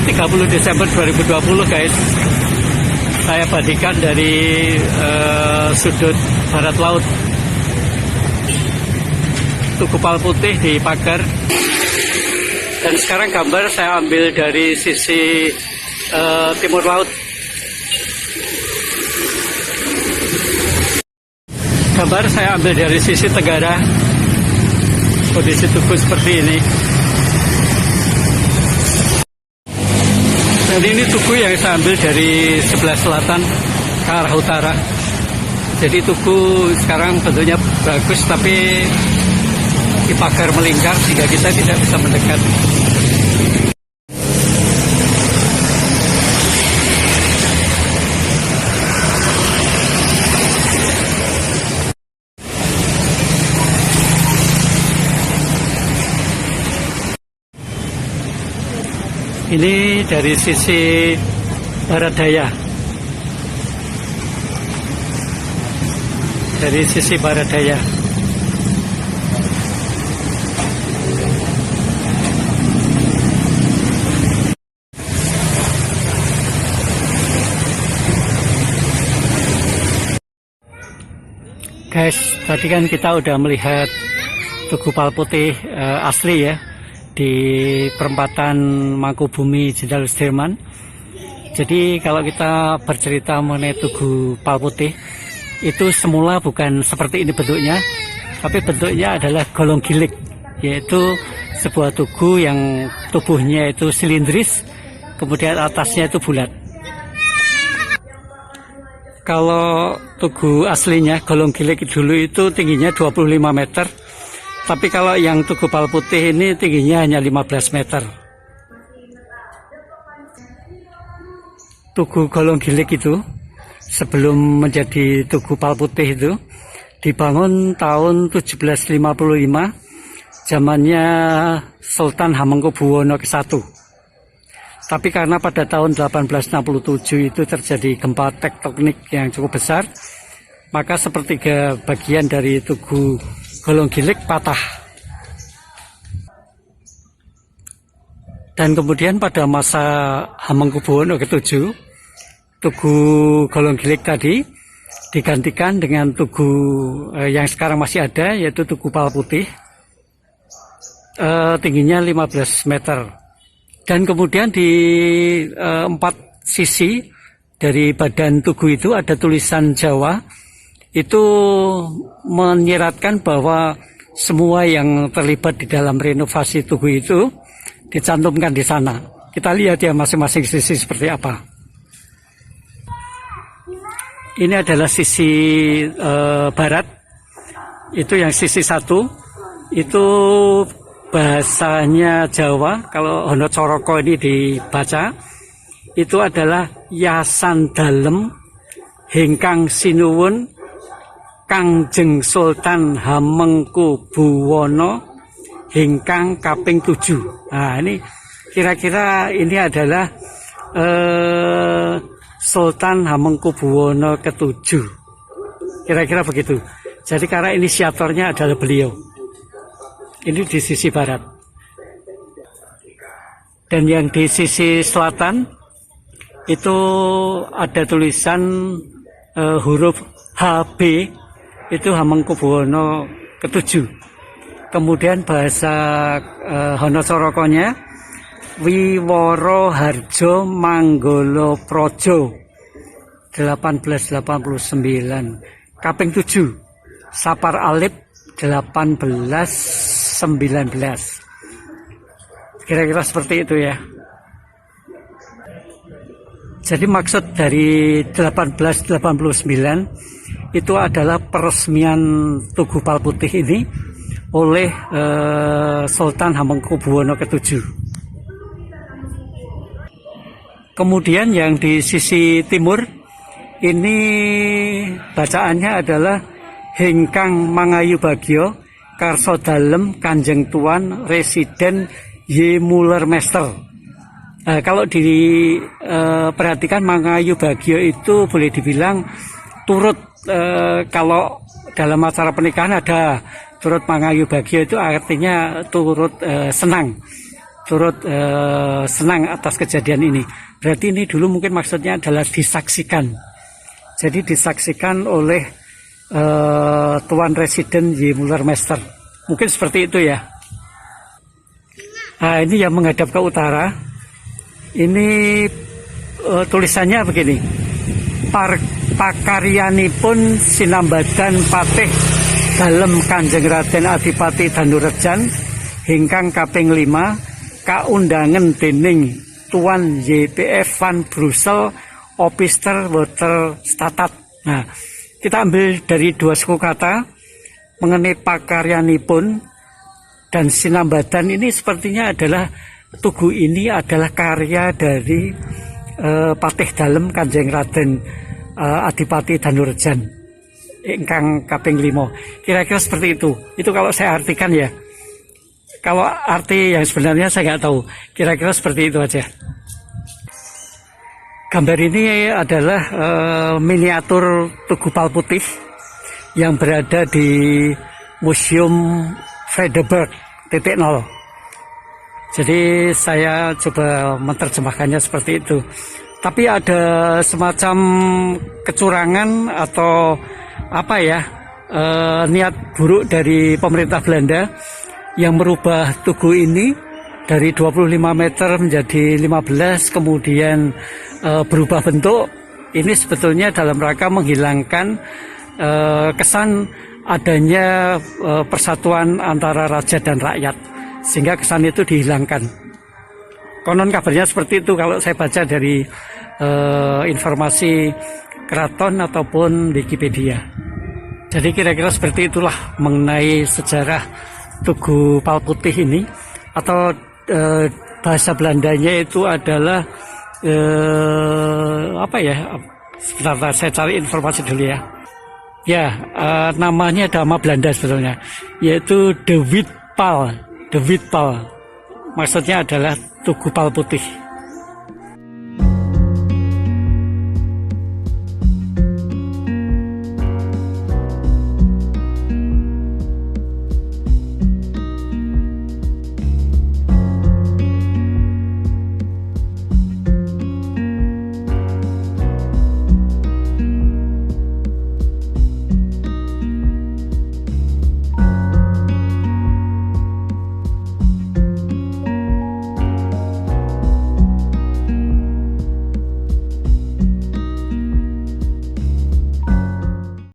30 Desember 2020 guys. Saya bagikan dari sudut barat laut. Tugu Palputih di pagar. Dan sekarang gambar saya ambil dari sisi timur laut. Gambar saya ambil dari sisi tenggara. Kondisi tugu seperti ini. Dan ini tugu yang saya ambil dari sebelah selatan ke arah utara. Jadi tugu sekarang bentuknya bagus, tapi di pagar melingkar sehingga kita tidak bisa mendekat. Ini dari sisi barat daya. Dari sisi barat daya. Guys, tadi kan kita udah melihat Tugu Palputih asli ya, di perempatan Mangkubumi Jenderal Sudirman. Jadi kalau kita bercerita mengenai Tugu Palputih, itu semula bukan seperti ini bentuknya, tapi bentuknya adalah golong gilik, yaitu sebuah tugu yang tubuhnya itu silindris, kemudian atasnya itu bulat. Kalau tugu aslinya golong gilik dulu itu tingginya 25 meter. Tapi kalau yang Tugu Palputih ini tingginya hanya 15 meter. Tugu golong gilik itu sebelum menjadi Tugu Palputih itu dibangun tahun 1755, zamannya Sultan Hamengkubuwono ke-1. Tapi karena pada tahun 1867 itu terjadi gempa tektonik yang cukup besar, maka sepertiga bagian dari Tugu golong gilik patah. Dan kemudian pada masa Hamengkubuwono ke-7, Tugu golong gilik tadi digantikan dengan tugu yang sekarang masih ada, yaitu Tugu Palputih, tingginya 15 meter. Dan kemudian di 4 sisi dari badan tugu itu ada tulisan Jawa. Itu menyiratkan bahwa semua yang terlibat di dalam renovasi tugu itu dicantumkan di sana. Kita lihat ya masing-masing sisi seperti apa. Ini adalah sisi barat. Itu yang sisi 1. Itu bahasanya Jawa. Kalau Hono Coroko ini dibaca, itu adalah Yasan Dalem Hingkang Sinuwun Kangjeng Sultan Hamengkubuwono Hingkang kaping 7. Nah, ini kira-kira ini adalah Sultan Hamengkubuwono ke-7. Kira-kira begitu. Jadi karena inisiatornya adalah beliau. Ini di sisi barat. Dan yang di sisi selatan itu ada tulisan huruf HB, itu Hamengkubuwono ke-7. Kemudian bahasa Hono Corokonya Wiworo Harjo Manggolo Projo 1889 kaping 7, Sapar Alip 1819. Kira-kira seperti itu ya. Jadi maksud dari 1889 itu adalah peresmian Tugu Palputih ini oleh Sultan Hamengkubuwono ke-7. Kemudian yang di sisi timur ini bacaannya adalah Hingkang Mangayu Bagyo Karso Dalem Kanjeng Tuan Residen Y. Muller Mester. Kalau diperhatikan Mangayu Bagyo itu boleh dibilang turut, kalau dalam acara pernikahan ada turut Mangayu Bagyo, itu artinya turut senang. turut senang atas kejadian ini. Berarti ini dulu mungkin maksudnya adalah disaksikan. Jadi disaksikan oleh Tuan Residen Y. Müllermeister. Mungkin seperti itu ya. Nah, ini yang menghadap ke utara. Ini tulisannya begini. Pakaryanipun sinambadan patih dalem Kanjeng Raden Adipati Danurejan hingkang kaping 5 kaundangan dening Tuan YPF van Brussel Opister Waterstaat. Nah, kita ambil dari dua suku kata mengenai pakaryanipun dan sinambadan ini sepertinya adalah tugu ini adalah karya dari Patih Dalem Kanjeng Raden Adipati Danurejan ingkang kaping 5. Kira-kira seperti itu. Itu kalau saya artikan ya. Kalau arti yang sebenarnya saya nggak tahu. Kira-kira seperti itu aja. Gambar ini adalah miniatur Tugu Palputih yang berada di Museum Vredenburg .0. Jadi saya coba menerjemahkannya seperti itu. Tapi ada semacam kecurangan atau apa ya, niat buruk dari pemerintah Belanda yang merubah tugu ini dari 25 meter menjadi 15, kemudian berubah bentuk. Ini sebetulnya dalam rangka menghilangkan kesan adanya persatuan antara raja dan rakyat, sehingga kesan itu dihilangkan. Konon kabarnya seperti itu kalau saya baca dari informasi keraton ataupun Wikipedia. Jadi kira-kira seperti itulah mengenai sejarah Tugu Palputih ini, atau bahasa Belandanya itu adalah apa ya? Sebentar, saya cari informasi dulu ya. Ya, namanya nama Belanda sebetulnya, yaitu De Wittpal. De Wittpal. Maksudnya adalah Tugu Palputih.